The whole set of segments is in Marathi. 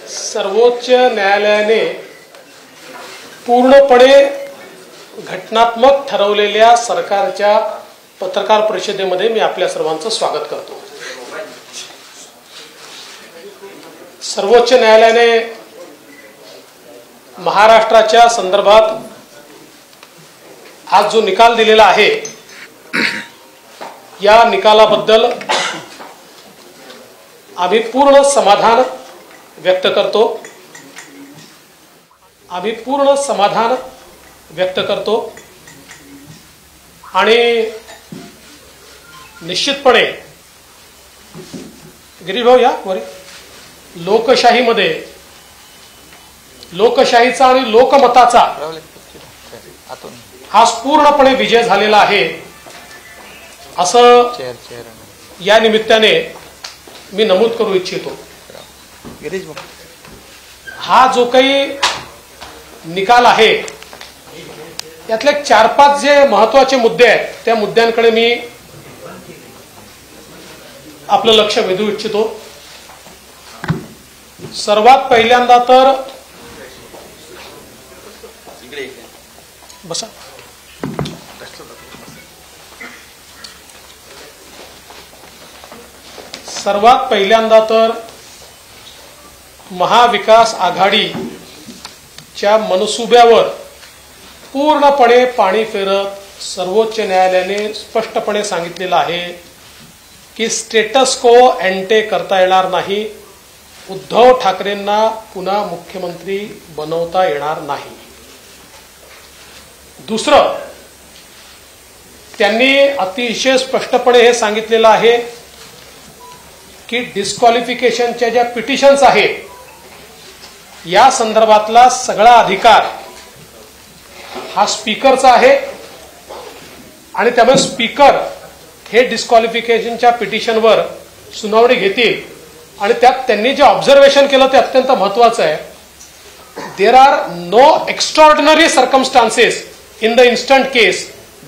सर्वोच्च न्यायालयाने पूर्णपणे घटनात्मक ठरवलेल्या सरकारच्या पत्रकार परिषदेमध्ये मी आपल्या सर्वांचं स्वागत करतो। सर्वोच्च न्यायालयाने महाराष्ट्राच्या संदर्भात आज जो निकाल दिलेला आहे या निकालाबद्दल आम्ही पूर्ण समाधान व्यक्त करतो। आम्ही पूर्ण समाधान व्यक्त करतो आणि निश्चितपणे गिरीश भाऊ या वर लोकशाहीमध्ये लोकशाहीचा आणि लोकमताचा आज पूर्णपणे विजय झालेला आहे असं या निमित्ताने मी नमूद करू इच्छितो। हा जो काही निकाल आहे यातले 4-5 जे महत्त्वाचे मुद्दे आहेत त्या मुद्द्यांकडे मी आपलं लक्ष वेधू इच्छितो। सर्वात पहिल्यांदा तर बसा सर्वात पहिल्यांदा तर महाविकास आघाडीच्या मनसुब्यावर पूर्णपणे पाणी फेरत सर्वोच्च न्यायालयाने स्पष्टपणे सांगितलेलं आहे की स्टेटस को एंटे करता येणार नाही, उद्धव ठाकरेंना पुन्हा मुख्यमंत्री बनवता येणार नाही। दुसरं, त्यांनी अतिशय स्पष्टपणे हे सांगितलेलं आहे की डिस्क्वालिफिकेशनच्या ज्या पिटिशन्स आहेत या संदर्भातला सगळा अधिकार हा स्पीकरचा आहे आणि त्यामुळे स्पीकर हे डिस्क्वालिफिकेशनच्या पिटिशनवर सुनावणी घेतील आणि त्यात त्यांनी जे ऑब्झर्वेशन केलं ते अत्यंत महत्त्वाचं आहे। There are no extraordinary circumstances in the instant case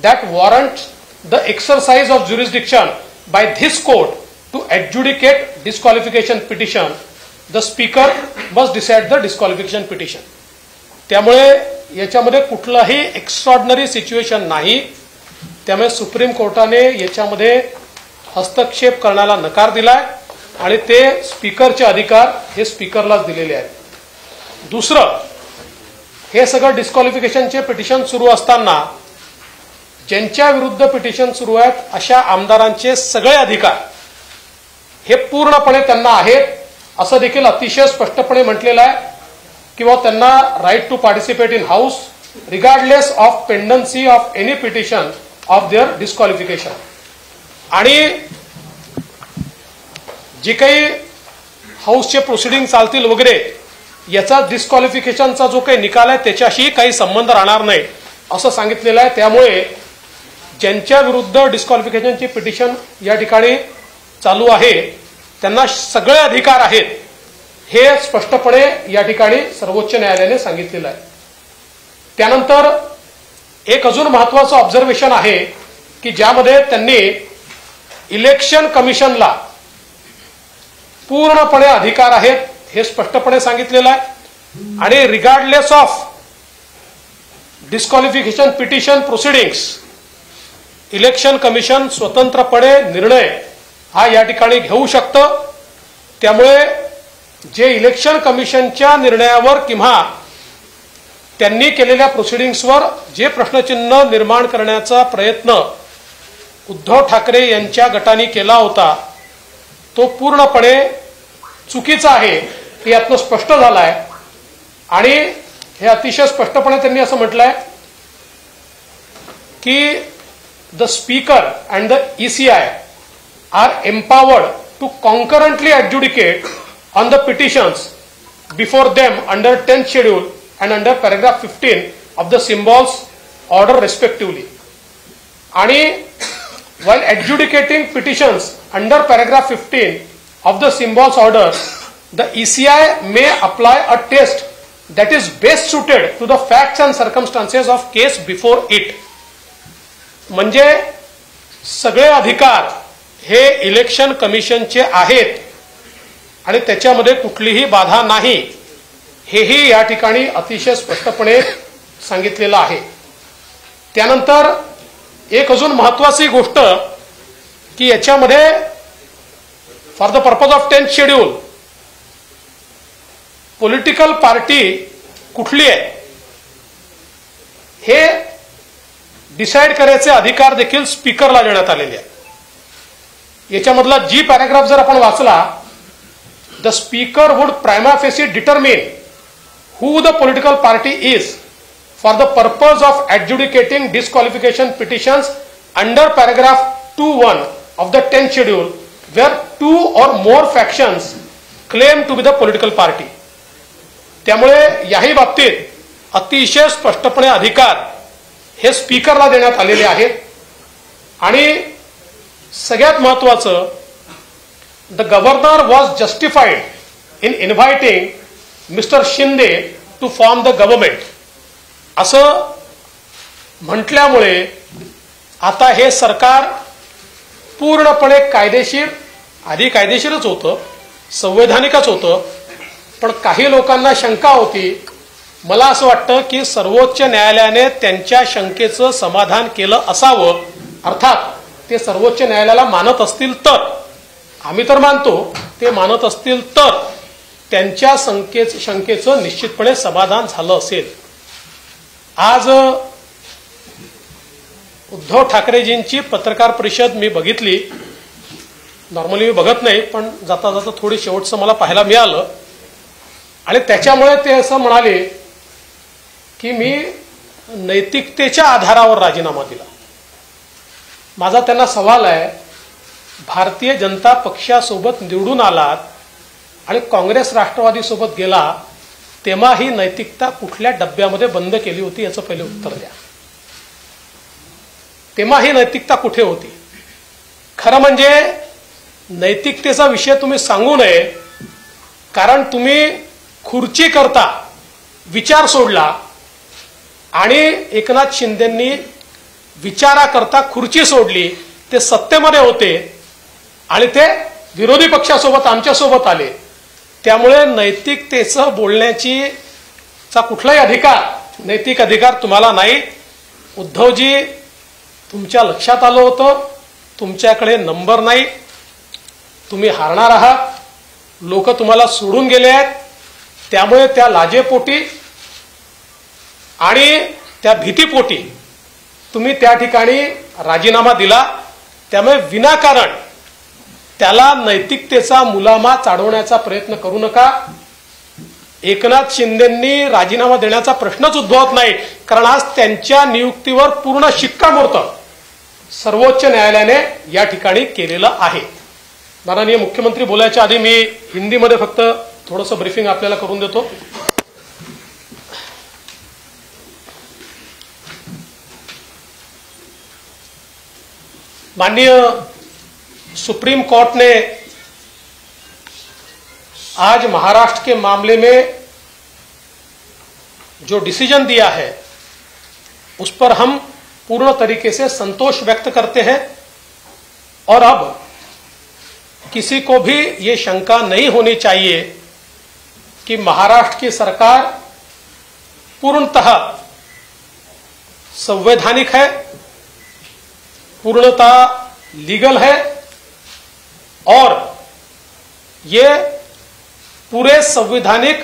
that warrant the exercise of jurisdiction by this court to adjudicate disqualification petition. The speaker must decide the disqualification petition. त्यामुळे याच्यामध्ये कुठलाही एक्स्ट्राऑर्डिनरी सिच्युएशन नाही, त्यामुळे सुप्रीम कोर्टाने याच्यामध्ये हस्तक्षेप करण्याला नकार दिलाय आणि ते स्पीकरचे अधिकार हे स्पीकरलाच दिलेले आहेत। दुसरं, हे सगळं डिस्क्वालिफिकेशनचे पिटिशन सुरू असताना ज्यांच्या विरुद्ध पिटिशन सुरू आहेत अशा आमदारांचे सगळे अधिकार हे पूर्णपणे त्यांना आहेत असं देखील अतिशय स्पष्टपणे म्हटलेलं आहे किंवा त्यांना right to participate in house regardless of pendency of any petition of their disqualification. आणि जे काही हाऊसचे प्रोसिडिंग चालतील वगैरे याचा डिस्क्वालिफिकेशनचा जो काही निकाल आहे त्याच्याशी काही संबंध राहणार नाही असं सांगितलेलं आहे। त्यामुळे ज्यांच्या विरुद्ध डिस्क्वालिफिकेशनची पिटिशन या ठिकाणी चालू आहे त्यांना सगळे अधिकार आहेत हे स्पष्टपणे या ठिकाणी सर्वोच्च न्यायालयाने सांगितलेलं आहे। त्यानंतर एक अजून महत्त्वाचं ऑब्झर्वेशन आहे की ज्यामध्ये त्यांनी इलेक्शन कमिशनला पूर्णपणे अधिकार आहेत हे स्पष्टपणे सांगितलेलं आहे आणि regardless of disqualification petition proceedings election commission स्वतंत्रपणे निर्णय हा या ठिकाणी घेऊ शकतं। त्यामुळे जे इलेक्शन कमिशनच्या निर्णयावर किंवा त्यांनी केलेल्या प्रोसिडिंग्सवर जे प्रश्नचिन्ह निर्माण करण्याचा प्रयत्न उद्धव ठाकरे यांच्या गटाने केला होता तो पूर्णपणे चुकीचा आहे हे यातनं स्पष्ट झालं आहे आणि हे अतिशय स्पष्टपणे त्यांनी असं म्हटलंय की the speaker and the ECI are empowered to concurrently adjudicate on the petitions before them under 10th schedule and under paragraph 15 of the symbols order respectively. आणि while adjudicating petitions under paragraph 15 of the symbols order, the ECI may apply a test that is best suited to the facts and circumstances of case before it. म्हणजे सगळे अधिकार हे इलेक्शन कमिशनचे आहेत आणि त्याच्यामध्ये कुठलीही बाधा नाही, हेही या ठिकाणी अतिशय स्पष्टपणे सांगितलेलं आहे. त्यानंतर एक अजून महत्वाची गोष्ट की याच्यामध्ये for the purpose of 10th schedule political party कुठली आहे हे डिसाइड करायचे अधिकार देखील स्पीकरला देण्यात आलेले आहेत. याच्यामधला जी पॅराग्राफ जर आपण वाचला, the speaker would prima facie determine who the political party is for the purpose of adjudicating disqualification petitions under paragraph 2(1) of the 10th schedule where 2 or more factions claim to be the political party. त्यामुळे याही बाबतीत अतिशय स्पष्टपणे अधिकार हे स्पीकरला देण्यात आलेले आहेत. आणि सगळ्यात महत्वाचं, the governor was justified in inviting Mr Shinde to form the government असं म्हटल्यामुळे आता हे सरकार पूर्णपणे कायदेशीर, आधी कायदेशीरच होतं, संवैधानिकच होतं, पण काही लोकांना शंका होती. मला असं वाटतं की सर्वोच्च न्यायालयाने त्यांच्या शंकेचं समाधान केलं असावं. अर्थात ते सर्वोच्च न्यायालयाला मानत असतील तर, आम्ही तर मानतो, ते मानत असतील तर त्यांच्या शंकेचं निश्चितपणे समाधान झालं असेल. आज उद्धव ठाकरेजींची पत्रकार परिषद मी बघितली. नॉर्मली मी बघत नाही, पण जाता जाता थोडी शेवटचं मला पाहायला मिळालं. आणि त्याच्यामुळे ते असं म्हणाले की मी नैतिकतेच्या आधारावर राजीनामा दिला. माझा त्यांना सवाल आहे, भारतीय जनता पक्षासोबत निवडून आलात आणि काँग्रेस राष्ट्रवादी सोबत गेला, तेव्हा ही नैतिकता कुठल्या डब्यामध्ये बंद केली होती याचं पहिले उत्तर द्या. तेव्हा ही नैतिकता कुठे होती? खरं म्हणजे नैतिकतेचा विषय तुम्ही सांगू नये, कारण तुम्ही खुर्ची करता विचार सोडला आणि एकनाथ शिंदेंनी विचाराकरता खुर्ची सोडली. ते सत्तेमध्ये होते आणि ते विरोधी पक्षासोबत आमच्यासोबत आले. त्यामुळे नैतिकतेचं बोलण्याचा कुठलाही अधिकार, नैतिक अधिकार तुम्हाला नाही. उद्धवजी, तुमच्या लक्षात आलं होतं, तुमच्याकडे नंबर नाही, तुम्ही हारणार आहात, लोक तुम्हाला सोडून गेले आहेत. त्यामुळे त्या लाजेपोटी आणि त्या भीतीपोटी तुम्ही त्या ठिकाणी राजीनामा दिला. त्यामुळे विनाकारण त्याला नैतिकतेचा मुलामा चाडवण्याचा प्रयत्न करू नका. एकनाथ शिंदेंनी राजीनामा देण्याचा प्रश्नच उद्भवत नाही, कारण आज त्यांच्या नियुक्तीवर पूर्ण शिक्कामोर्तब सर्वोच्च न्यायालयाने या ठिकाणी केलेलं आहे. माननीय मुख्यमंत्री बोलायच्या आधी मी हिंदीमध्ये फक्त थोडंसं ब्रीफिंग आपल्याला करून देतो. माननीय सुप्रीम कोर्ट ने आज महाराष्ट्र के मामले में जो डिसीजन दिया है उस पर हम पूर्ण तरीके से संतोष व्यक्त करते हैं. और अब किसी को भी ये शंका नहीं होनी चाहिए कि महाराष्ट्र की सरकार पूर्णतः संवैधानिक है, पूर्णतः लीगल है और ये पूरे संवैधानिक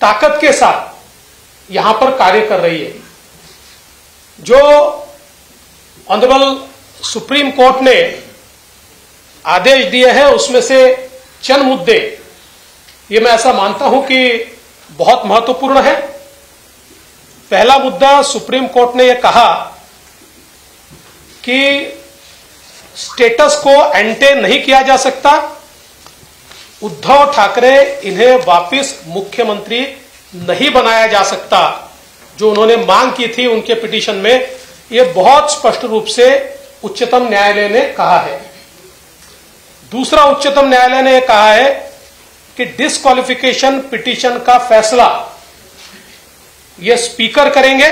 ताकत के साथ यहां पर कार्य कर रही है. जो ऑनरेबल सुप्रीम कोर्ट ने आदेश दिए हैं उसमें से चंद मुद्दे ये मैं ऐसा मानता हूं कि बहुत महत्वपूर्ण है. पहला मुद्दा, सुप्रीम कोर्ट ने यह कहा कि स्टेटस को एंटे नहीं किया जा सकता. उद्धव ठाकरे इन्हें वापस मुख्यमंत्री नहीं बनाया जा सकता. जो उन्होंने मांग की थी उनके पिटीशन में, यह बहुत स्पष्ट रूप से उच्चतम न्यायालय ने कहा है. दूसरा, उच्चतम न्यायालय ने कहा है कि डिस्क्वालिफिकेशन पिटीशन का फैसला ये स्पीकर करेंगे,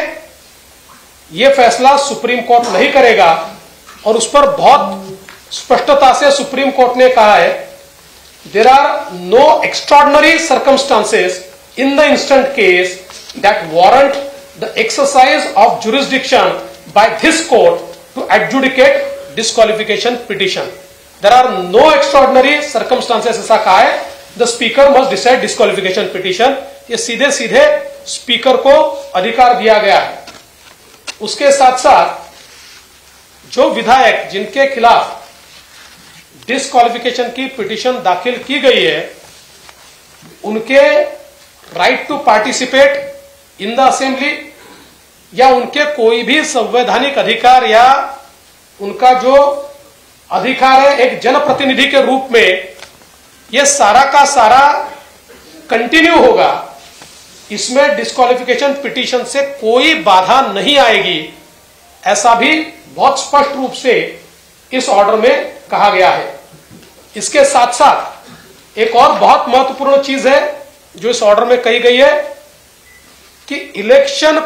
ये फैसला सुप्रीम कोर्ट नहीं करेगा. और उस पर बहुत स्पष्टता से सुप्रीम कोर्ट ने कहा है there are no extraordinary circumstances in the instant case that warrant the exercise of jurisdiction by this court to adjudicate disqualification petition. There are no extraordinary circumstances ऐसा कहा है. The speaker must decide disqualification petition. ये सीधे सीधे स्पीकर को अधिकार दिया गया है. उसके साथ साथ जो विधायक जिनके खिलाफ डिस्क्वालिफिकेशन की पिटीशन दाखिल की गई है, उनके right to participate in the assembly या उनके कोई भी संवैधानिक अधिकार या उनका जो अधिकार है एक जनप्रतिनिधि के रूप में, यह सारा का सारा कंटिन्यू होगा. इसमें डिस्क्वालिफिकेशन पिटीशन से कोई बाधा नहीं आएगी, ऐसा भी बहुत स्पष्ट रूप से इस ऑर्डर में कहा गया है. इसके साथ साथ एक और बहुत महत्वपूर्ण चीज है जो इस ऑर्डर में कही गई है कि इलेक्शन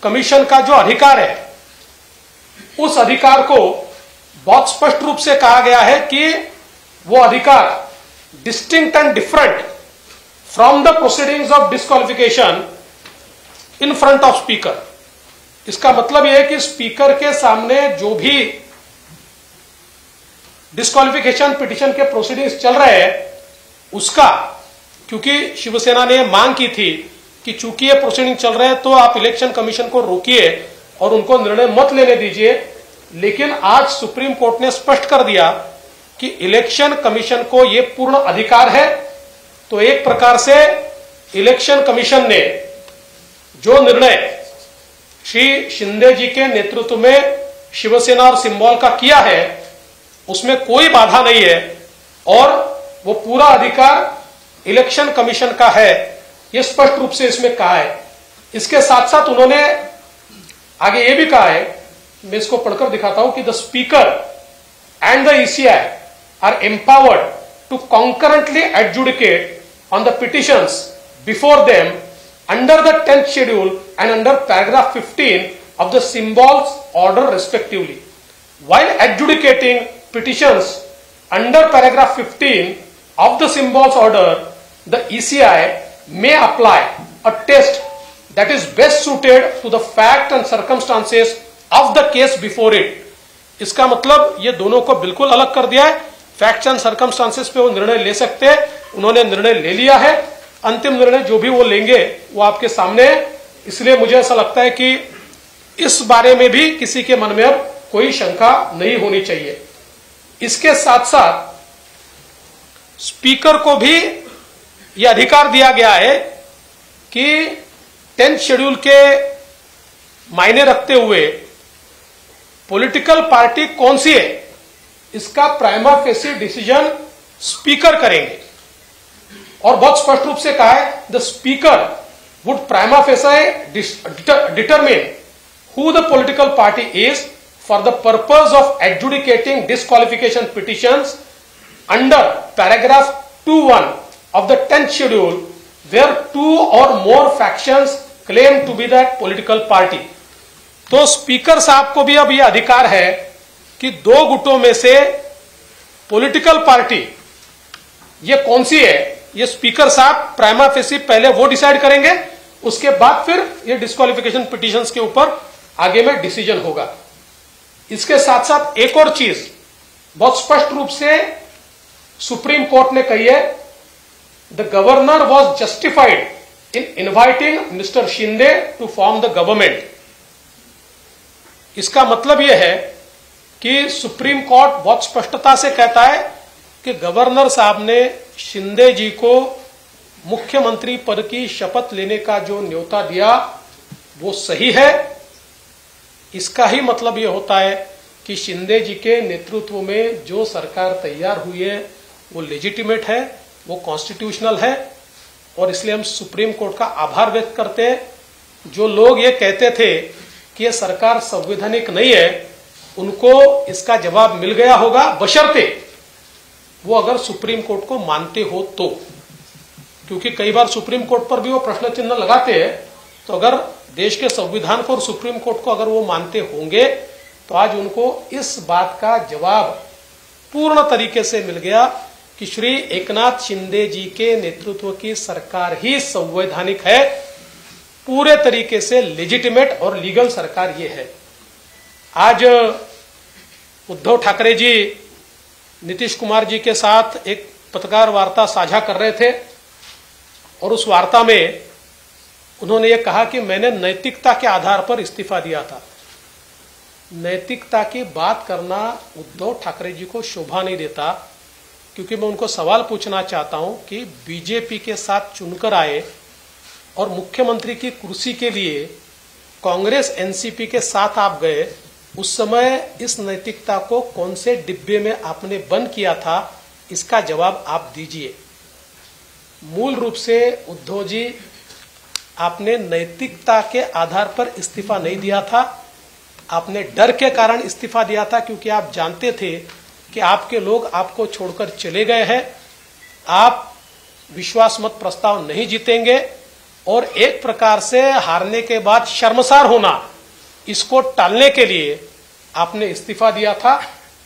कमीशन का जो अधिकार है, उस अधिकार को बहुत स्पष्ट रूप से कहा गया है कि वो अधिकार distinct end different from the proceedings of disqualification in front of speaker. इसका मतलब यह है कि स्पीकर के सामने जो भी डिस्क्वालिफिकेशन पिटीशन के प्रोसीडिंग्स चल रहे हैं, उसका, क्योंकि शिवसेना ने मांग की थी कि चूंकि ये प्रोसीडिंग चल रहे हैं तो आप इलेक्शन कमीशन को रोकिए और उनको निर्णय मत लेने दीजिए, लेकिन आज सुप्रीम कोर्ट ने स्पष्ट कर दिया कि इलेक्शन कमीशन को यह पूर्ण अधिकार है. तो एक प्रकार से इलेक्शन कमीशन ने जो निर्णय श्री शिंदे जी के नेतृत्व में शिवसेना और सिंबल का किया है, उसमें कोई बाधा नहीं है और वो पूरा अधिकार इलेक्शन कमीशन का है, ये स्पष्ट रूप से इसमें कहा है. इसके साथ साथ उन्होंने आगे ये भी कहा है, मैं इसको पढ़कर दिखाता हूं कि the speaker and the ECI are empowered to concurrently adjudicate on the petitions before them under the 10th schedule and under paragraph 15 of the symbols order respectively. While adjudicating petitions under paragraph 15 of the symbols order, the ECI may apply a test that is best suited to the fact and circumstances of the case before it. इसका मतलब ये दोनों को बिल्कुल अलग कर दिया है. फैक्ट्स एंड सर्कमस्टांसेस पे वो निर्णय ले सकते हैं, उन्होंने निर्णय ले लिया है. अंतिम निर्णय जो भी वो लेंगे वो आपके सामने है. इसलिए मुझे ऐसा लगता है कि इस बारे में भी किसी के मन में अब कोई शंका नहीं होनी चाहिए. इसके साथ साथ स्पीकर को भी यह अधिकार दिया गया है कि 10th शेड्यूल के मायने रखते हुए पॉलिटिकल पार्टी कौन सी है, इसका प्राइमा फेसी डिसीजन स्पीकर करेंगे. और बहुत स्पष्ट रूप से कहा है the speaker would prima facie determine who the political party is for the purpose of adjudicating disqualification petitions under paragraph 2(1) of the 10th schedule where 2 और more factions claim to be that political party. तो स्पीकर साहब को भी अब यह अधिकार है कि दो गुटों में से पॉलिटिकल पार्टी ये कौन सी है, ये स्पीकर साहब प्राइमा फेसी पहले वो डिसाइड करेंगे, उसके बाद फिर ये डिस्क्वालिफिकेशन पिटीशंस के ऊपर आगे में डिसीजन होगा. इसके साथ साथ एक और चीज बहुत स्पष्ट रूप से सुप्रीम कोर्ट ने कही है, the governor was justified in inviting Mr Shinde to form the government. इसका मतलब यह है कि सुप्रीम कोर्ट बहुत स्पष्टता से कहता है कि गवर्नर साहब ने शिंदे जी को मुख्यमंत्री पद की शपथ लेने का जो न्योता दिया वो सही है. इसका ही मतलब यह होता है कि शिंदे जी के नेतृत्व में जो सरकार तैयार हुई है वो लेजिटिमेट है, वो कॉन्स्टिट्यूशनल है. और इसलिए हम सुप्रीम कोर्ट का आभार व्यक्त करते हैं. जो लोग ये कहते थे कि यह सरकार संवैधानिक नहीं है, उनको इसका जवाब मिल गया होगा, बशर्ते वो अगर सुप्रीम कोर्ट को मानते हो तो. क्योंकि कई बार सुप्रीम कोर्ट पर भी वो प्रश्न चिन्ह लगाते हैं. तो अगर देश के संविधान को और सुप्रीम कोर्ट को अगर वो मानते होंगे तो आज उनको इस बात का जवाब पूर्ण तरीके से मिल गया कि श्री एकनाथ शिंदे जी के नेतृत्व की सरकार ही संवैधानिक है, पूरे तरीके से लेजिटिमेट और लीगल सरकार ये है। आज उद्धव ठाकरे जी नीतीश कुमार जी के साथ एक पत्रकार वार्ता साझा कर रहे थे और उस वार्ता में उन्होंने ये कहा कि मैंने नैतिकता के आधार पर इस्तीफा दिया था। नैतिकता की बात करना उद्धव ठाकरे जी को शोभा नहीं देता, क्योंकि मैं उनको सवाल पूछना चाहता हूं कि बीजेपी के साथ चुनकर आए और मुख्यमंत्री की कुर्सी के लिए कांग्रेस एनसीपी के साथ आप गए, उस समय इस नैतिकता को कौन से डिब्बे में आपने बंद किया था, इसका जवाब आप दीजिए। मूल रूप से उद्धव जी, आपने नैतिकता के आधार पर इस्तीफा नहीं दिया था, आपने डर के कारण इस्तीफा दिया था, क्योंकि आप जानते थे कि आपके लोग आपको छोड़कर चले गए हैं, आप विश्वास मत प्रस्ताव नहीं जीतेंगे और एक प्रकार से हारने के बाद शर्मसार होना, इसको टालने के लिए आपने इस्तीफा दिया था।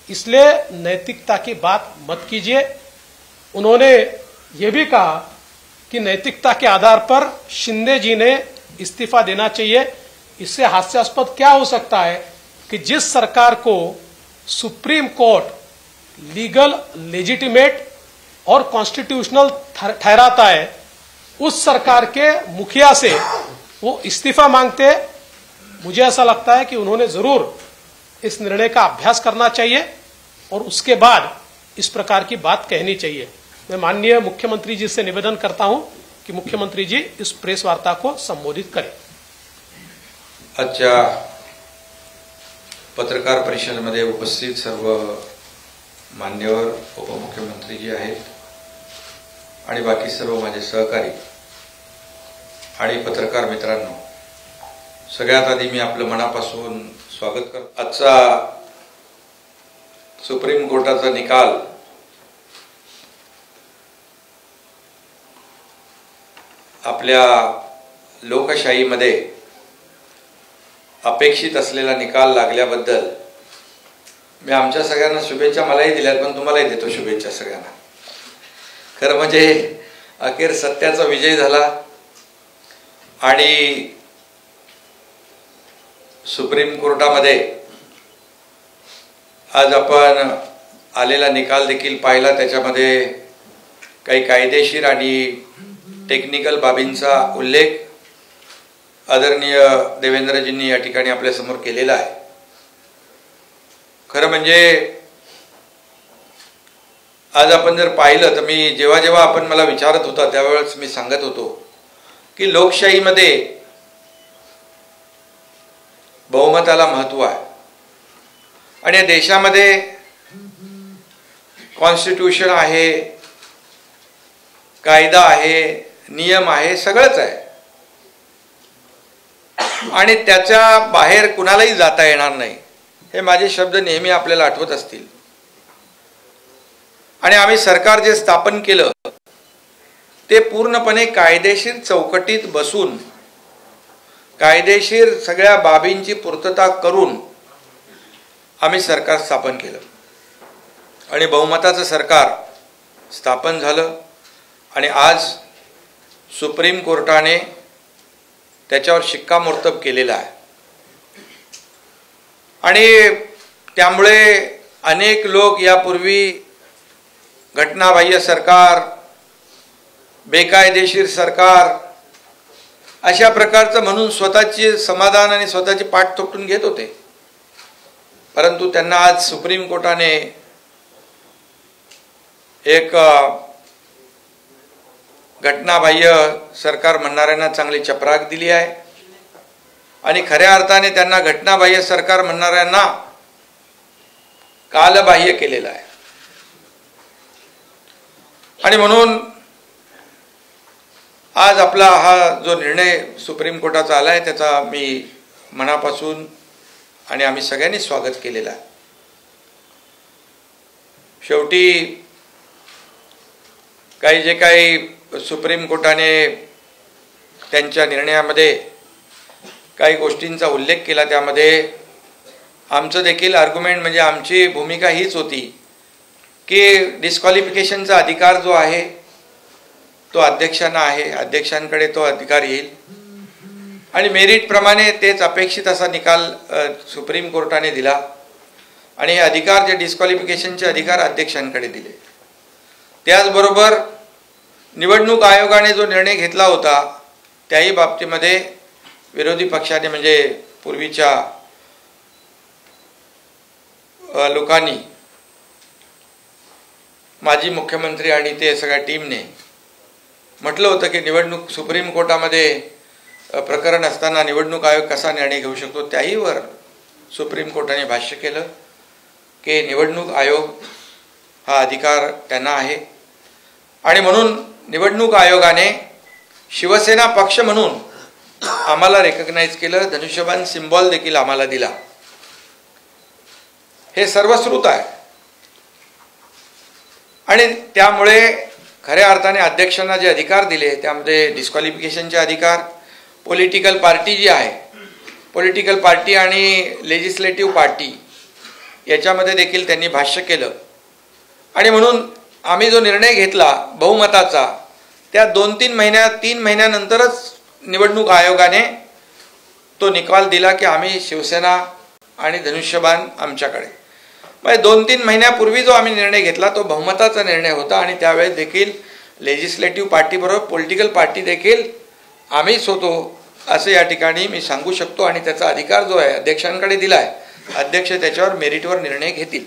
इसलिए नैतिकता की बात मत कीजिए। उन्होंने ये भी कहा कि नैतिकता के आधार पर शिंदे जी ने इस्तीफा देना चाहिए। इससे हास्यास्पद क्या हो सकता है कि जिस सरकार को सुप्रीम कोर्ट लीगल, लेजिटिमेट और कॉन्स्टिट्यूशनल ठहराता है, उस सरकार के मुखिया से वो इस्तीफा मांगते। मुझे ऐसा लगता है कि उन्होंने जरूर इस निर्णय का अभ्यास करना चाहिए और उसके बाद इस प्रकार की बात कहनी चाहिए। मैं माननीय मुख्यमंत्री जी से निवेदन करता हूं कि मुख्यमंत्री जी इस प्रेस वार्ता को संबोधित करें। आजच्या पत्रकार परिषदेमध्ये उपस्थित सर्व मान्यवर उपमुख्यमंत्री जी आहेत आणि बाकी सर्व माझे सहकारी आणि पत्रकार मित्रांनो, सगळ्यात आधी मी आपलं मनापासून स्वागत करतो। आजचा सुप्रीम कोर्टाचा निकाल आपल्या लोकशाहीमध्ये अपेक्षित असलेला निकाल लागल्याबद्दल मी आमच्या सगळ्यांना शुभेच्छा मलाही दिल्यात, पण तुम्हालाही देतो शुभेच्छा सगळ्यांना। खरं म्हणजे अखेर सत्याचा विजय झाला आणि सुप्रीम कोर्टामध्ये आज आपण आलेला निकाल देखील पाहिला। त्याच्यामध्ये काही कायदेशीर आणि टेक्निकल बाबींचा उल्लेख आदरणीय देवेंद्रजींनी या ठिकाणी आपल्या समोर केलेला आहे। खरं म्हणजे आज आपण जर पाहिलं तर मी जेव्हा आपण मला विचारत होता त्यावेळेस मी सांगत होतो की लोकशाहीमध्ये बहुमताला महत्त्व आहे आणि या देशामध्ये कॉन्स्टिट्यूशन आहे, कायदा आहे, नियम आहे, सगळंच आहे आणि त्याच्या बाहेर कुणालाही जाता येणार नाही। हे माझे शब्द नेहमी आपल्याला आठवत असतील। आणि आम्ही सरकार जे स्थापन केलं ते पूर्णपणे कायदेशीर चौकटीत बसून कायदेशीर सगळ्या बाबींची पूर्तता करून आम्ही सरकार स्थापन केलं आणि बहुमताचं सरकार स्थापन झालं आणि आज सुप्रीम कोर्टाने त्याच्यावर शिक्कामोर्तब केलेला आहे आणि त्यामुळे अनेक लोक यापूर्वी घटनाबाह्य सरकार, बेकायदेशीर सरकार अशा प्रकारचं म्हणून स्वतःचे समाधान आणि स्वतःची पाठ थोपटून घेत होते, परंतु त्यांना आज सुप्रीम कोर्टाने एक घटनाबाह्य सरकार म्हणणाऱ्यांना चांगली चपराक दिली आहे आणि खऱ्या अर्थाने त्यांना घटनाबाह्य सरकार म्हणणाऱ्यांना कालबाह्य केलेलं आहे। आणि म्हणून आज आपला हा जो निर्णय सुप्रीम कोर्टाचा आलाय त्याचा मी मनापासून आणि आम्ही सगळ्यांनी स्वागत केलेलं आहे। शेवटी जे काही सुप्रीम कोर्टाने त्यांच्या निर्णयामध्ये काही गोष्टींचा उल्लेख केला, त्यामध्ये आमचं देखील आर्ग्युमेंट म्हणजे आमची भूमिका हीच होती की डिस्क्वालिफिकेशनचा अधिकार जो आहे तो अध्यक्षांना आहे, अध्यक्षांकडे तो अधिकार येईल आणि मेरिट प्रमाणे तेच अपेक्षित असा निकाल सुप्रीम कोर्टाने दिला आणि हे अधिकार जे डिस्क्वालिफिकेशनचे अधिकार अध्यक्षांकडे दिले. त्याचबरोबर निवडणूक आयोगाने जो निर्णय घेतला होता त्याही बाबतीमध्ये विरोधी पक्षाने म्हणजे पूर्वीच्या लोकांनी, माजी मुख्यमंत्री आणि ते सगळ्या टीमने म्हटलं होतं की निवडणूक सुप्रीम कोर्टामध्ये प्रकरण असताना निवडणूक आयोग कसा निर्णय घेऊ शकतो. त्याहीवर सुप्रीम कोर्टाने भाष्य केलं की निवडणूक आयोग हा अधिकार त्यांना आहे आणि म्हणून निवडणूक आयोगाने शिवसेना पक्ष म्हणून आम्हाला रेकग्नाइज केलं, धनुष्यबाण सिम्बॉल देखील आम्हाला दिला. हे सर्वश्रुत आहे आणि त्यामुळे खऱ्या अर्थाने अध्यक्षांना जे अधिकार दिले त्यामध्ये डिस्क्वालिफिकेशनचे अधिकार, पॉलिटिकल पार्टी जी आहे, पॉलिटिकल पार्टी आणि लेजिस्लेटिव्ह पार्टी याच्यामध्ये देखील त्यांनी भाष्य केलं आणि म्हणून आम्ही जो निर्णय घेतला बहुमताचा त्या 3 महिन्यानंतरच निवडणूक आयोगाने तो निकाल दिला की आम्ही शिवसेना आणि धनुष्यबाण आमच्याकडे. म्हणजे 2-3 महिन्यापूर्वी जो आम्ही निर्णय घेतला तो बहुमताचा निर्णय होता आणि त्यावेळेस देखील लेजिस्लेटिव्ह पार्टीबरोबर पॉलिटिकल पार्टी देखील आम्हीच होतो असं या ठिकाणी मी सांगू शकतो आणि त्याचा अधिकार जो आहे अध्यक्षांकडे दिला आहे. अध्यक्ष त्याच्यावर मेरिटवर निर्णय घेतील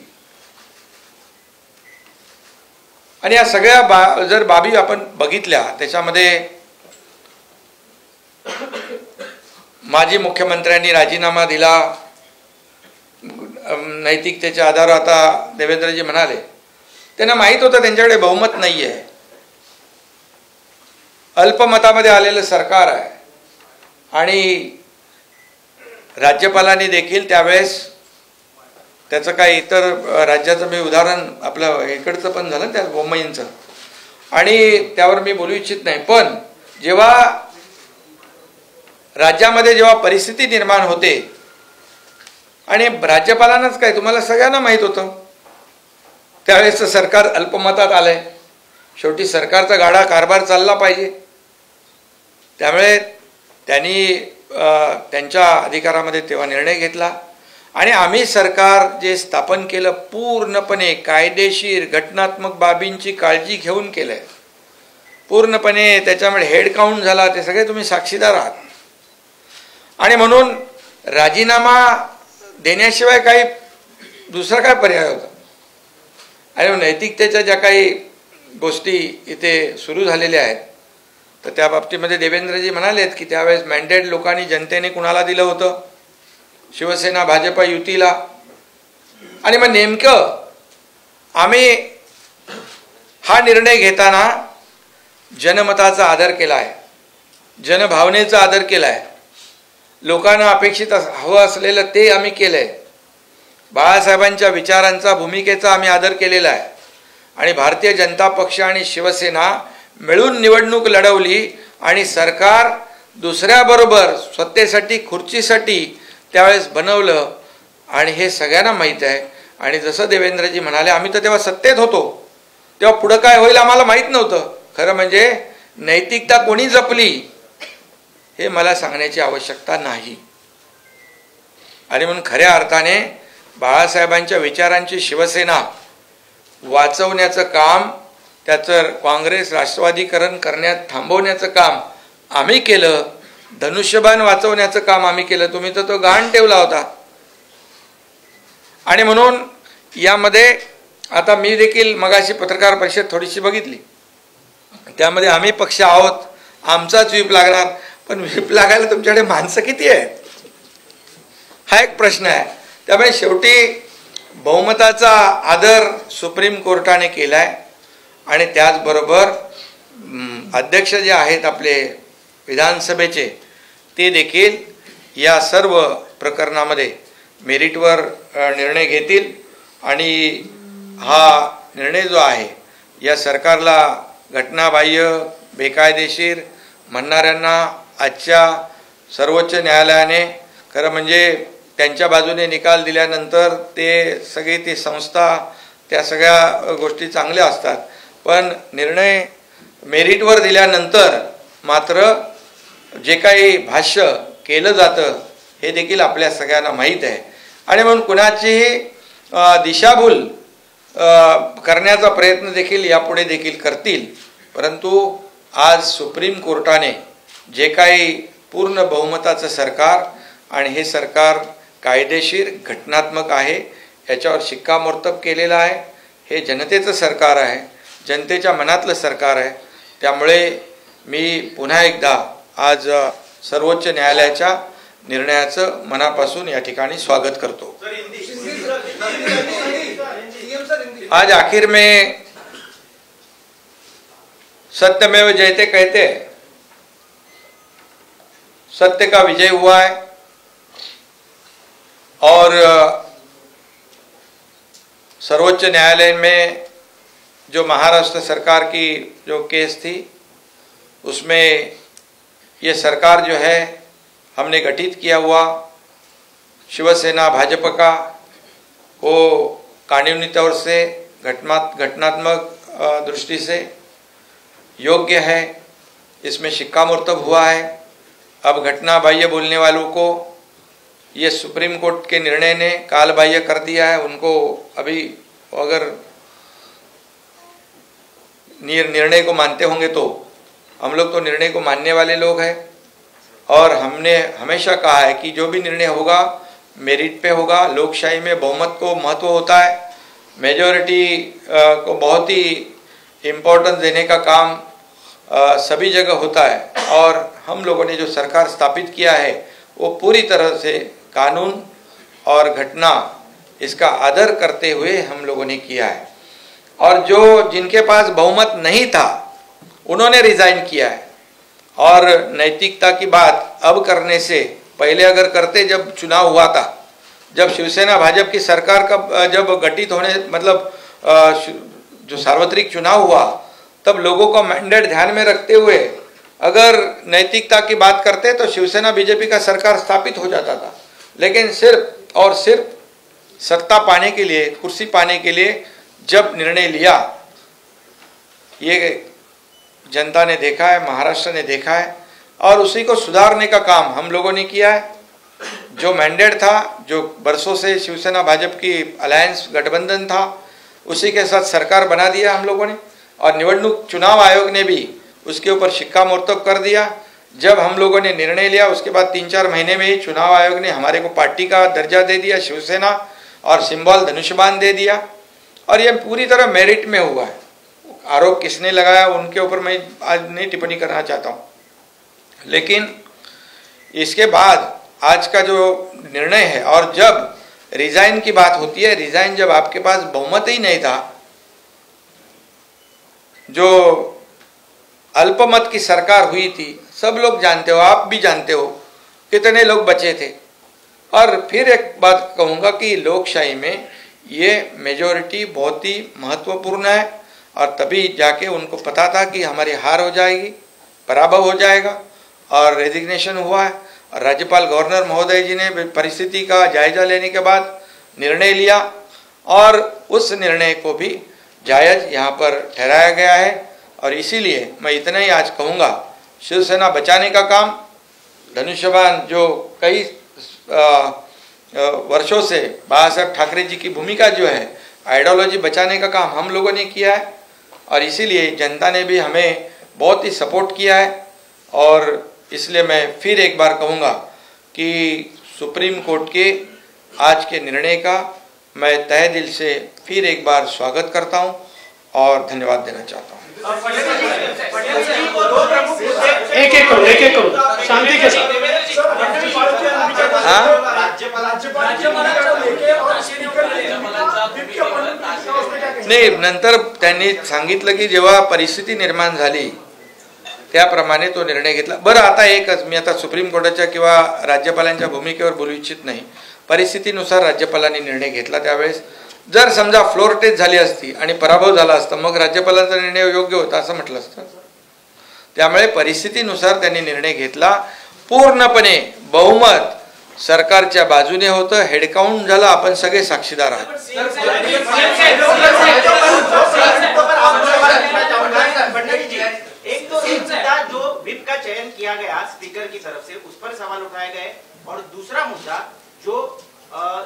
आणि या सगळ्या जर बाबी आपण बघितल्या त्याच्यामध्ये माजी मुख्यमंत्र्यांनी राजीनामा दिला नैतिकतेच्या आधारावर. आता देवेंद्रजी म्हणाले त्यांना माहीत होतं त्यांच्याकडे बहुमत नाही आहे, अल्पमतामध्ये आलेलं सरकार आहे आणि राज्यपालांनी देखील त्यावेळेस त्याचं काही इतर राज्याचं मी उदाहरण आपलं इकडचं पण झालं त्या बोम्मईंचं आणि त्यावर मी बोलू इच्छित नाही. पण जेव्हा राज्यामध्ये जेव्हा परिस्थिती निर्माण होते आणि राज्यपालांनाच काय तुम्हाला सगळ्यांना माहीत होतं त्यावेळेस सरकार अल्पमतात आलंय, शेवटी सरकारचा गाडा कारभार चालला पाहिजे. त्यामुळे त्यांनी त्यांच्या अधिकारामध्ये तेव्हा निर्णय घेतला आणि आम्ही सरकार जे स्थापन केलं पूर्णपणे कायदेशीर घटनात्मक बाबींची काळजी घेऊन केलंय, पूर्णपणे त्याच्यामध्ये हेड काउंट झाला, ते सगळे तुम्ही साक्षीदार आहात आणि म्हणून राजीनामा देण्याशिवाय काही दुसरा काय पर्याय होता. आणि नैतिकतेच्या ज्या काही गोष्टी इथे सुरू झालेल्या आहेत तर त्या बाबतीमध्ये देवेंद्रजी म्हणालेत की त्यावेळेस मॅन्डेट लोकांनी जनतेने कुणाला दिलं होतं, शिवसेना भाजप युतीला. आणि मग नेमकं आम्ही हा निर्णय घेताना जनमताचा आदर केला आहे, जनभावनेचा आदर केला आहे, लोकांना अपेक्षित हवं असलेलं ते आम्ही केलंय, बाळासाहेबांच्या विचारांचा भूमिकेचा आम्ही आदर केलेला आहे आणि भारतीय जनता पक्ष आणि शिवसेना मिळून निवडणूक लढवली आणि सरकार दुसऱ्याबरोबर सत्तेसाठी खुर्चीसाठी त्यावेळेस बनवलं आणि हे सगळ्यांना माहीत आहे. आणि जसं देवेंद्रजी म्हणाले आम्ही तर तेव्हा सत्तेत होतो, तेव्हा पुढं काय होईल आम्हाला माहीत नव्हतं. खरं म्हणजे नैतिकता कोणी जपली हे मला सांगण्याची आवश्यकता नाही. आणि म्हणून खऱ्या अर्थाने बाळासाहेबांच्या विचारांची शिवसेना वाचवण्याचं काम, त्याचं काँग्रेस राष्ट्रवादीकरण करण्यात थांबवण्याचं काम आम्ही केलं, धनुष्यबाण वाचवण्याचं काम आम्ही केलं. तुम्ही तर तो गहाण ठेवला होता. आणि म्हणून यामध्ये आता मी देखील मगाशी पत्रकार परिषद थोडीशी बघितली, त्यामध्ये आम्ही पक्ष आहोत, आमचाच व्हीप लागणार, पण व्हीप लागायला तुमच्याकडे माणसं किती आहेत हा एक प्रश्न आहे. त्यामुळे शेवटी बहुमताचा आदर सुप्रीम कोर्टाने केलाय आणि त्याचबरोबर अध्यक्ष जे आहेत आपले विधानसभेचे ते देखील या सर्व प्रकरणामध्ये मेरिटवर निर्णय घेतील आणि हा निर्णय जो आहे या सरकारला घटनाबाह्य बेकायदेशीर म्हणणाऱ्यांना आजच्या सर्वोच्च न्यायालयाने खरं म्हणजे त्यांच्या बाजूने निकाल दिल्यानंतर ते सगळी ती संस्था त्या सगळ्या गोष्टी चांगल्या असतात, पण निर्णय मेरिटवर दिल्यानंतर मात्र जे काही भाष्य केलं जातं हे देखील आपल्या सगळ्यांना माहीत आहे. आणि म्हणून कुणाचीही दिशाभूल करण्याचा प्रयत्न देखील यापुढे देखील करतील. परंतु आज सुप्रीम कोर्टाने जे काही पूर्ण बहुमताचं सरकार आणि हे सरकार कायदेशीर घटनात्मक आहे याच्यावर शिक्कामोर्तब केलेलं आहे. हे जनतेचं सरकार आहे, जनतेच्या मनातलं सरकार आहे. त्यामुळे मी पुन्हा एकदा आज सर्वोच्च न्यायालयाच्या निर्णयाचं मनापासून या ठिकाणी स्वागत करतो. आज आखिर में सत्यमेव जयते कहते हैं, सत्य का विजय हुआ है. और सर्वोच्च न्यायालय में जो महाराष्ट्र सरकार की जो केस थी उसमें ये सरकार जो है हमने गठित किया हुआ शिवसेना भाजपा का वो कानूनी तौर से घटनात्मक दृष्टि से योग्य है. इसमें शिक्कामोर्तब हुआ है. अब घटना बाह्य बोलने वालों को ये सुप्रीम कोर्ट के निर्णय ने काल बाह्य कर दिया है. उनको अभी अगर निर्णय को मानते होंगे तो हम लोग तो निर्णय को मानने वाले लोग हैं. और हमने हमेशा कहा है कि जो भी निर्णय होगा मेरिट पे होगा. लोकशाही में बहुमत को महत्व होता है. मेजॉरिटी को बहुत ही इम्पोर्टेंस देने का काम सभी जगह होता है. और हम लोगों ने जो सरकार स्थापित किया है वो पूरी तरह से कानून और घटना इसका आदर करते हुए हम लोगों ने किया है. और जो जिनके पास बहुमत नहीं था उन्होंने रिजाइन किया है. और नैतिकता की बात अब करने से पहले अगर करते, जब चुनाव हुआ था, जब शिवसेना भाजपा की सरकार का जब गठित होने मतलब जो सार्वत्रिक चुनाव हुआ तब लोगों का मैंडेट ध्यान में रखते हुए अगर नैतिकता की बात करते तो शिवसेना बीजेपी का सरकार स्थापित हो जाता था. लेकिन सिर्फ और सिर्फ सत्ता पाने के लिए, कुर्सी पाने के लिए जब निर्णय लिया, ये जनता ने देखा है, महाराष्ट्र ने देखा है. और उसी को सुधारने का काम हम लोगों ने किया है. जो मैंडेट था, जो बरसों से शिवसेना भाजपा की अलायंस गठबंधन था, उसी के साथ सरकार बना दिया हम लोगों ने. और निवडणूक चुनाव आयोग ने भी उसके ऊपर शिक्कामोर्तब कर दिया. जब हम लोगों ने निर्णय लिया उसके बाद 3-4 महीने में ही चुनाव आयोग ने हमारे को पार्टी का दर्जा दे दिया, शिवसेना, और सिंबल धनुष्यबाण दे दिया. और ये पूरी तरह मेरिट में हुआ है. आरोप किसने लगाया उनके ऊपर मैं आज नहीं टिप्पणी करना चाहता हूँ. लेकिन इसके बाद आज का जो निर्णय है, और जब रिजाइन की बात होती है, रिजाइन जब आपके पास बहुमत ही नहीं था, जो अल्पमत की सरकार हुई थी, सब लोग जानते हो, आप भी जानते हो कितने लोग बचे थे. और फिर एक बात कहूँगा कि लोकशाही में ये मेजॉरिटी बहुत ही महत्वपूर्ण है. और तभी जाके उनको पता था कि हमारी हार हो जाएगी, पराभव हो जाएगा. और रेजिग्नेशन हुआ है. और राज्यपाल गवर्नर महोदय जी ने परिस्थिति का जायजा लेने के बाद निर्णय लिया और उस निर्णय को भी जायज यहाँ पर ठहराया गया है. और इसीलिए मैं इतना ही आज कहूँगा, शिवसेना बचाने का काम, धनुष्यबाण जो कई वर्षों से बाला साहब ठाकरे जी की भूमिका जो है, आइडियोलॉजी बचाने का काम हम लोगों ने किया है. और इसीलिए जनता ने भी हमें बहुत ही सपोर्ट किया है. और इसलिए मैं फिर एक बार कहूँगा कि सुप्रीम कोर्ट के आज के निर्णय का मैं तहे दिल से फिर एक बार स्वागत करता हूँ और धन्यवाद देना चाहता हूँ. एक करो शांति के साथ. नाही, नंतर त्यांनी सांगितलं की जेव्हा परिस्थिती निर्माण झाली त्याप्रमाणे तो निर्णय घेतला. बरं, आता एकच, मी आता सुप्रीम कोर्टाच्या किंवा राज्यपालांच्या भूमिकेवर बोलू इच्छित नाही. परिस्थितीनुसार राज्यपालांनी निर्णय घेतला. त्यावेळेस जर समजा फ्लोर टेस्ट झाली असती आणि पराभव झाला असता, मग राज्यपालांचा निर्णय योग्य होता असं म्हटलं असतं. त्यामुळे परिस्थितीनुसार त्यांनी निर्णय घेतला. पूर्णपणे बहुमत सरकारच्या बाजूने होतं, हेडकाउंट झालं, आपण सगळे साक्षीदार आहात. एक तो एक मुद्दा जो व्हिप का चयन किया गया स्पीकर की तरफ से, उस पर सवाल उठाए गए, और दूसरा मुद्दा जो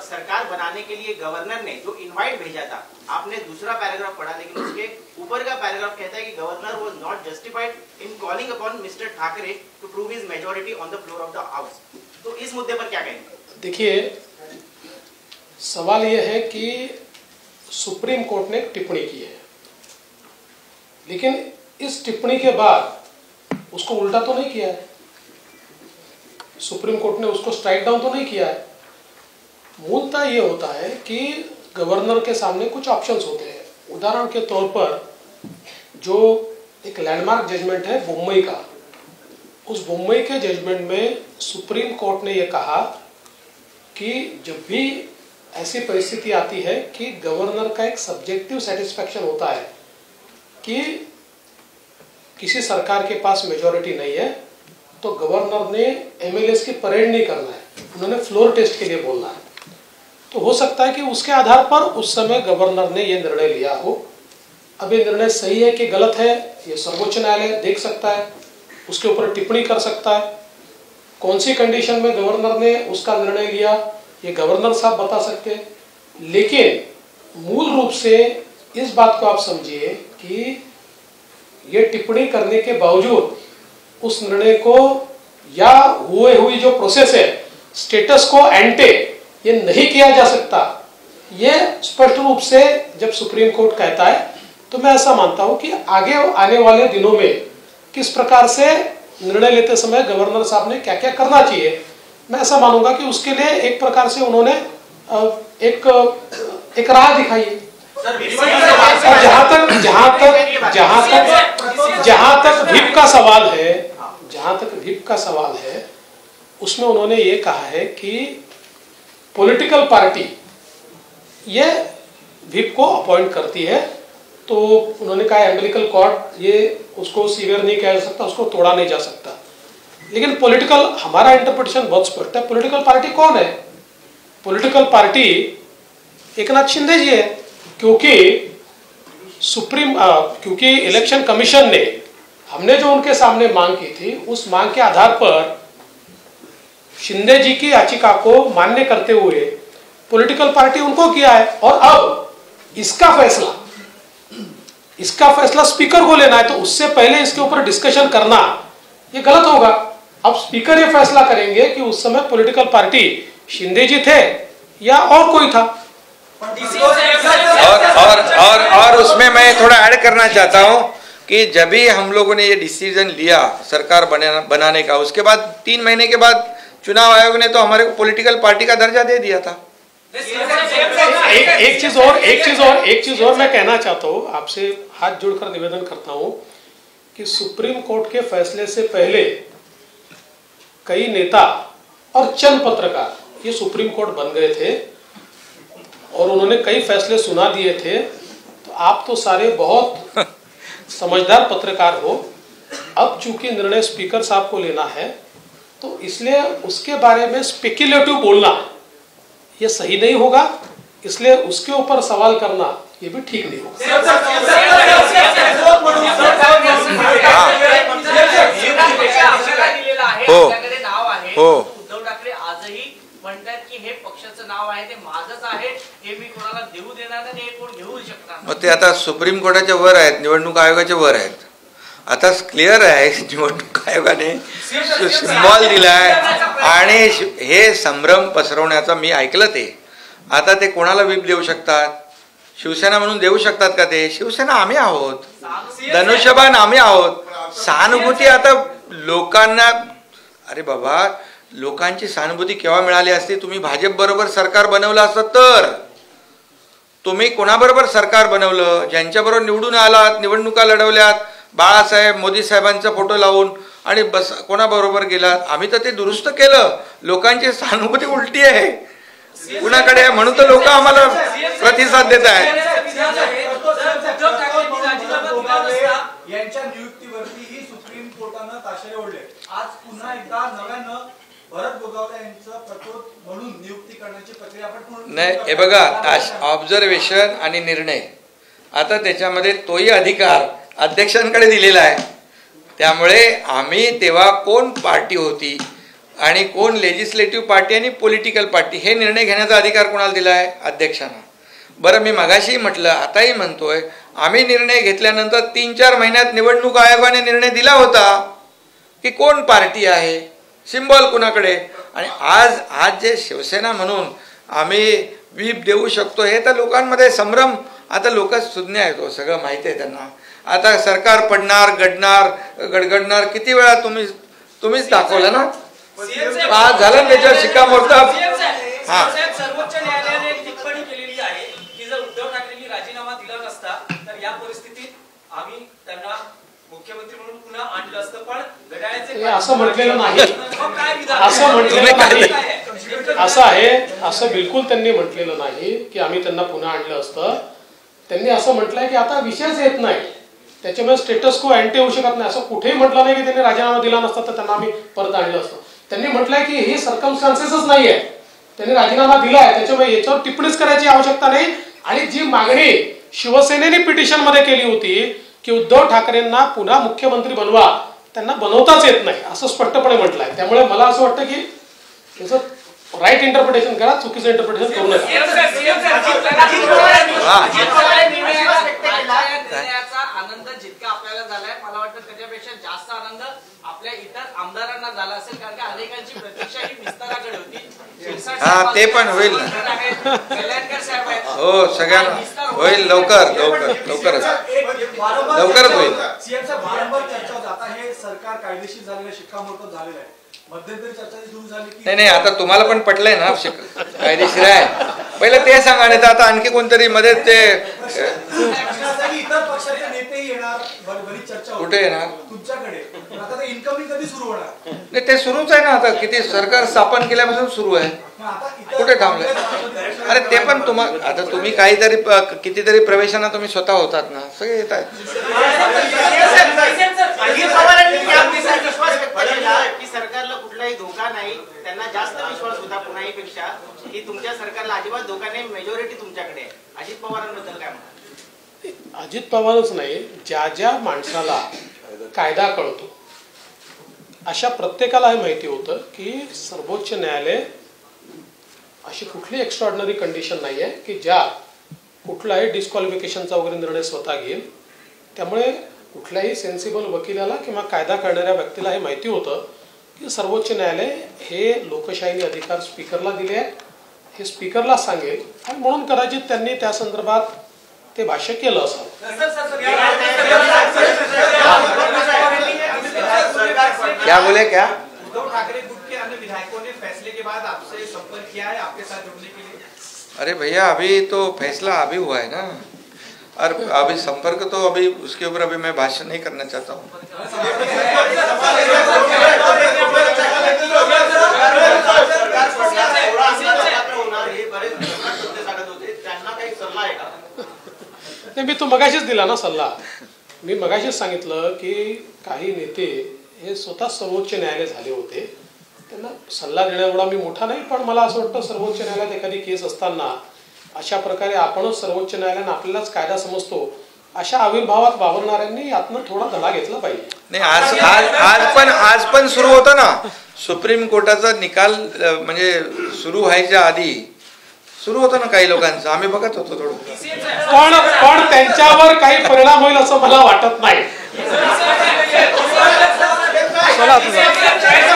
सरकार बनाने के लिए गवर्नर ने जो इनवाइट भेजा था, आपने दूसरा पैराग्राफ पढ़ा, लेकिन उसके ऊपर का पैराग्राफ कहता है कि governor was not justified in calling upon Mr Thackeray to prove his majority on the floor of the house. तो इस मुद्दे पर क्या कहेंगे? देखिए, सवाल यह है कि सुप्रीम कोर्ट ने एक टिप्पणी की है, लेकिन इस टिप्पणी के बाद उसको उल्टा तो नहीं किया है. सुप्रीम कोर्ट ने उसको स्ट्राइक डाउन तो नहीं किया है. मूलतः ये होता है कि गवर्नर के सामने कुछ ऑप्शंस होते हैं. उदाहरण के तौर पर जो एक लैंडमार्क जजमेंट है बम्बई का, उस बम्बई के जजमेंट में सुप्रीम कोर्ट ने यह कहा कि जब भी ऐसी परिस्थिति आती है कि गवर्नर का एक सब्जेक्टिव सेटिस्फैक्शन होता है कि किसी सरकार के पास मेजॉरिटी नहीं है, तो गवर्नर ने एमएलएस की परेड नहीं करना है, उन्होंने फ्लोर टेस्ट के लिए बोलना है. तो हो सकता है कि उसके आधार पर उस समय गवर्नर ने यह निर्णय लिया हो. अब ये निर्णय सही है कि गलत है, ये सर्वोच्च न्यायालय देख सकता है, उसके ऊपर टिप्पणी कर सकता है. कौन सी कंडीशन में गवर्नर ने उसका निर्णय लिया, ये गवर्नर साहब बता सकते हैं. लेकिन मूल रूप से इस बात को आप समझिए कि ये टिप्पणी करने के बावजूद उस निर्णय को या हुई जो प्रोसेस है, स्टेटस को एंटे, ये नहीं किया जा सकता. ये स्पष्ट रूप से जब सुप्रीम कोर्ट कहता है, तो मैं ऐसा मानता हूं कि आगे आने वाले दिनों में किस प्रकार से निर्णय लेते समय गवर्नर साहब ने क्या क्या करना चाहिए, मैं ऐसा मानूंगा कि उसके लिए एक प्रकार से उन्होंने एक राह दिखाई है. और जहां तक व्हिप का सवाल है, उसमें उन्होंने ये कहा है कि पॉलिटिकल पार्टी ये व्हिप को अपॉइंट करती है. तो उन्होंने कहा एम्बिलिकल कॉर्ड ये उसको सीवियर नहीं किया जा सकता, उसको तोड़ा नहीं जा सकता. लेकिन पॉलिटिकल, हमारा इंटरप्रिटेशन बहुत स्पष्ट है. पॉलिटिकल पार्टी कौन है? पॉलिटिकल पार्टी एकनाथ शिंदे जी है, क्योंकि इलेक्शन कमीशन ने, हमने जो उनके सामने मांग की थी, उस मांग के आधार पर शिंदे जी की याचिका को मान्य करते हुए पॉलिटिकल पार्टी उनको किया है. और अब इसका फैसला स्पीकर को लेना है, तो उससे पहले इसके ऊपर डिस्कशन करना ये गलत होगा. अब स्पीकर ये फैसला करेंगे कि उस समय पॉलिटिकल पार्टी शिंदे जी थे या और कोई था. और उसमें मैं थोड़ा ऐड करना चाहता हूं कि जब भी हम लोगों ने ये डिसीजन लिया सरकार बनाने का, उसके बाद 3 महीने के बाद चुनाव आयोग ने तो हमारे को पॉलिटिकल पार्टी का दर्जा दे दिया था. एक चीज और मैं कहना चाहता हूं, आपसे हाथ जोड़कर निवेदन करता हूं कि सुप्रीम कोर्ट के फैसले से पहले कई नेता और चंद पत्रकार ये सुप्रीम कोर्ट बन गए थे और उन्होंने कई फैसले सुना दिए थे. तो आप तो सारे बहुत समझदार पत्रकार हो. अब चूंकि निर्णय स्पीकर साहब को लेना है, तो इसलिए उसके बारे में स्पेक्युलेटिव बोलना ये सही नहीं होगा. इसलिए उसके ऊपर सवाल करना ये भी ठीक नहीं होगा. उद्धव ठाकरे आजही म्हणतात की हे पक्षाचं नाव आहे, ते माझंच आहे, हे मी कोणाला देऊ देणार नाही, हे कोण घेऊ शकणार. मग ते आता सुप्रीम कोर्टाच्या वर आहेत, निवडणूक आयोगाच्या वर आहेत. आता क्लिअर आहे निवडणूक आयोगाने सिम्बॉल दिलाय आणि हे संभ्रम पसरवण्याचा मी ऐकलं ते. आता ते कोणाला व्हीप देऊ शकतात? शिवसेना म्हणून देऊ शकतात का ते? शिवसेना आम्ही आहोत, धनुष्यबाण आम्ही आहोत. सहानुभूती आता लोकांना, अरे बाबा, लोकांची सहानुभूती केव्हा मिळाली असती? तुम्ही भाजप बरोबर सरकार बनवलं असतं तर. तुम्ही कोणाबरोबर सरकार बनवलं? ज्यांच्याबरोबर निवडून आलात, निवडणुका लढवल्यात, बाळासाहेब मोदी साहेबांचा फोटो लावून, आणि बस कोणाबरोबर गेलात? आम्ही तर ते दुरुस्त केलं. लोकांची सहानुभूती उलटी आहे कुणाकडे, म्हणून तर लोक आम्हाला प्रतिसाद देत आहेत. यांच्या नियुक्तीवरतीही सुप्रीम कोर्टानं ताशेरे ओढले. आज पुन्हा एकदा नव्यानं भरत गोगावले यांचा प्रतोद म्हणून नियुक्ती करण्याची प्रक्रिया आपण पूर्ण नाही, हे बघा, ऑब्झर्वेशन आणि निर्णय, आता त्याच्यामध्ये तोही अधिकार अध्यक्षांकडे दिलेला आहे. त्यामुळे आम्ही तेव्हा कोण पार्टी होती आणि कोण लेजिस्लेटिव्ह पार्टी आणि पॉलिटिकल पार्टी हे निर्णय घेण्याचा अधिकार कोणाला दिला आहे? अध्यक्षांना. बरं, मी मगाशी म्हटलं, आताही म्हणतोय, आम्ही निर्णय घेतल्यानंतर 3-4 महिन्यात निवडणूक आयोगाने निर्णय दिला होता की कोण पार्टी आहे, सिम्बॉल कुणाकडे. आणि आज जे शिवसेना म्हणून आम्ही व्हीप देऊ शकतो, हे तर लोकांमध्ये संभ्रम. आता लोक सुज्ञ आहेत, हो, सगळं माहिती आहे त्यांना. आता सरकार पडणार, गडगडणार, किती वेळा तुम्हीच दाखवलं ना. आज झालं त्याच्यावर शिक्कामोर्तब. हा, सर्वोच्च न्यायालयाने टिप्पणी केलेली आहे की जर उद्धव ठाकरेंनी राजीनामा दिला नसता तर या परिस्थितीत आम्ही त्यांना मुख्यमंत्री म्हणून पुन्हा आणलं असतं. पण घड्याळाचे असं म्हटलेलं नाही, असं म्हटलेलं नाही. असं आहे, असं बिलकुल त्यांनी म्हटलेलं नाही की आम्ही त्यांना पुन्हा आणलं असतं. त्यांनी असं म्हटलंय की आता विषयच येत नाही, त्याच्यामुळे स्टेटस को अँटी होऊ शकत नाही. असं कुठेही म्हटलं नाही की त्यांनी राजीनामा दिला नसता तर त्यांना आम्ही परत आणलं असतं. त्यांनी म्हटलंय की ही सर्कमस्टान्सेसच नाहीये, त्यांनी राजीनामा दिलाय, त्याच्यामुळे याच्यावर टिप्पणीच करायची आवश्यकता नाही. आणि जी मागणी शिवसेनेने पिटिशन मध्ये केली होती की उद्धव ठाकरेंना पुन्हा मुख्यमंत्री बनवा, त्यांना बनवताच येत नाही असं स्पष्टपणे म्हटलंय. त्यामुळे मला असं वाटतं की त्याचं राईट इंटरप्रिटेशन करा, चुकीचं इंटरप्रिटेशन करू नका. आनंद जितका आपल्याला झालाय, मला वाटतं त्याच्यापेक्षा जास्त आनंद आपल्या इतर आमदारांना झाला असेल, कारण की अनेकांची प्रतीक्षा ही विस्ताराकडे होती. ते पण होईल ना. कल्याणकर साहेब आहेत, हो, सगळ्यांना होईल, लवकरच होईल. सीएम साहेब, वारंवार चर्चा होते. आता हे सरकार कायदेशीर झालेलं, शिक्कामोर्तब झालेलं आहे. मध्यंतरी चर्चा सुरू झाली की नाही, आता तुम्हाला पण पटलंय ना कायदेशीर आहे. पहिलं ते सांगा, नाही तर आता आणखी कोणतरी मध्ये ते इतर पक्षाचे नेतेही येणार, बरीच चर्चा होती. कुठे येणार? तुमच्याकडे. आता ते इन्कमिंग कधी सुरू होणार? नाही, ते सुरूच आहे ना. आता किती सरकार स्थापन केल्यापासून सुरू आहे, कुठे थांबलंय? अरे ते पण आता तुम्ही काहीतरी कितीतरी प्रवेशांना तुम्ही स्वतः होतात ना, सगळे येत आहेत. की सरकारला कुठलाही धोका नाही, त्यांना जास्त विश्वास होता पुन्हाहीपेक्षा की तुमच्या सरकारला अजिबात धोका नाही, मेजॉरिटी तुमच्याकडे आहे. अजित पवारांबद्दल काय म्हणतात? अजित पवारच नाही, ज्या ज्या माणसाला कायदा कळतो अशा प्रत्येकाला हे माहिती होतं की सर्वोच्च न्यायालय अशी कुठली एक्स्ट्रॉर्डिनरी कंडिशन नाही आहे की ज्या कुठलाही डिस्क्वालिफिकेशनचा वगैरे निर्णय स्वतः घेईल. त्यामुळे कुठल्याही सेन्सिबल वकिलाला किंवा कायदा करणाऱ्या व्यक्तीला हे माहिती होतं की सर्वोच्च न्यायालय हे लोकशाहीने अधिकार स्पीकरला दिले आहेत, हे स्पीकरला सांगेल. आणि म्हणून कदाचित त्यांनी त्या संदर्भात ते भाष्य केलं असावं. क्या बोले क्या? उद्धव ठाकरे गुट के अन्य विधायकों ने फैसले के बाद आपसे संपर्क किया है आपके साथ जुड़ने के लिए? अरे भैया, अभी तो फैसला अभी हुआ है ना, और अभी संपर्क तो अभी उसके ऊपर अभी मैं भाष्य नहीं करना चाहता हूँ. मी तो मगाशीच दिला ना सल्ला. मी मगाशीच सांगितलं की काही नेते हे स्वतः सर्वोच्च न्यायालय झाले होते, त्यांना सल्ला देण्याएवढा मी मोठा नाही. पण मला असं वाटतं सर्वोच्च न्यायालयात एखादी केस असताना अशा प्रकारे आपणच सर्वोच्च न्यायालयानं आपल्यालाच कायदा समजतो अशा आविर्भावात वावरणाऱ्यांनी यातनं थोडा धडा घेतला पाहिजे. नाही, आज पण सुरू होतं ना सुप्रीम कोर्टाचा निकाल, म्हणजे सुरू व्हायच्या आधी सुरू होतं ना काही लोकांचं, आम्ही बघत होतो थोडं. पण त्यांच्यावर काही परिणाम होईल असं मला वाटत नाही.